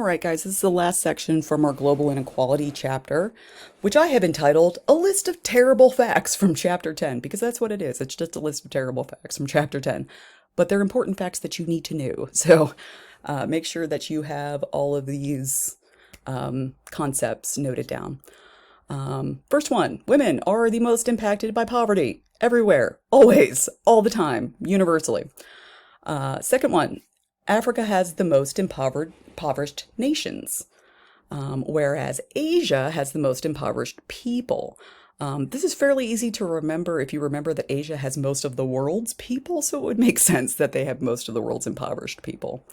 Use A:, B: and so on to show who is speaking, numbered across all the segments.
A: All right, guys, this is the last section from our global inequality chapter, which I have entitled A List of Terrible Facts from Chapter 10, because that's what it is. It's just a list of terrible facts from Chapter 10. But they're important facts that you need to know. So make sure that you have all of these concepts noted down. First one, women are the most impacted by poverty everywhere, always, all the time, universally. Second one, Africa has the most impoverished nations, whereas Asia has the most impoverished people. This is fairly easy to remember if you remember that Asia has most of the world's people, so it would make sense that they have most of the world's impoverished people.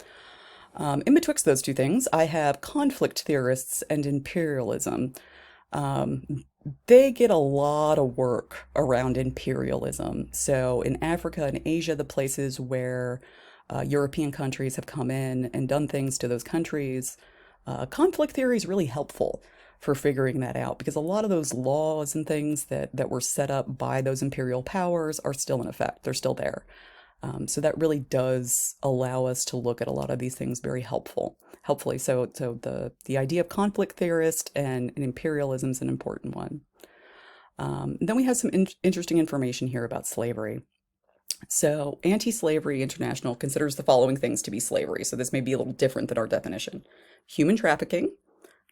A: In betwixt those two things, I have conflict theorists and imperialism. They get a lot of work around imperialism. So in Africa and Asia, the places where European countries have come in and done things to those countries, conflict theory is really helpful for figuring that out because a lot of those laws and things that were set up by those imperial powers are still in effect. They're still there. So that really does allow us to look at a lot of these things very helpfully. So the idea of conflict theorist and imperialism is an important one. Then we have some interesting information here about slavery. So Anti-Slavery International considers the following things to be slavery. So this may be a little different than our definition. Human trafficking,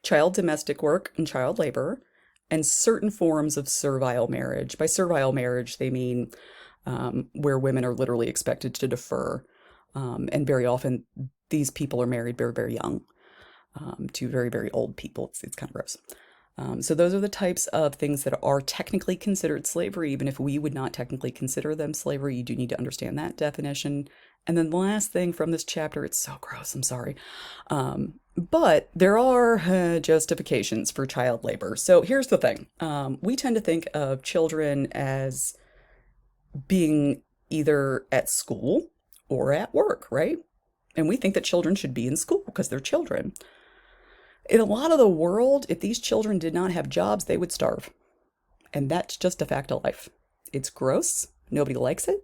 A: child domestic work and child labor, and certain forms of servile marriage. By servile marriage, they mean where women are literally expected to defer. And very often these people are married very, very young to very, very old people. It's kind of gross. So those are the types of things that are technically considered slavery, even if we would not technically consider them slavery. You do need to understand that definition. And then the last thing from this chapter, it's so gross, I'm sorry. But there are justifications for child labor. So here's the thing. We tend to think of children as being either at school or at work, right? And we think that children should be in school because they're children. In a lot of the world, if these children did not have jobs, they would starve. And that's just a fact of life. It's gross. Nobody likes it.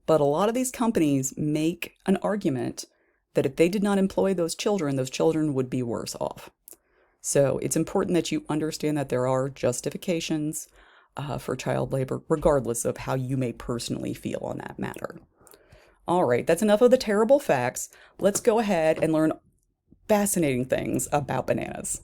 A: But a lot of these companies make an argument that if they did not employ those children would be worse off. So it's important that you understand that there are justifications for child labor, regardless of how you may personally feel on that matter. All right, that's enough of the terrible facts. Let's go ahead and learn fascinating things about bananas.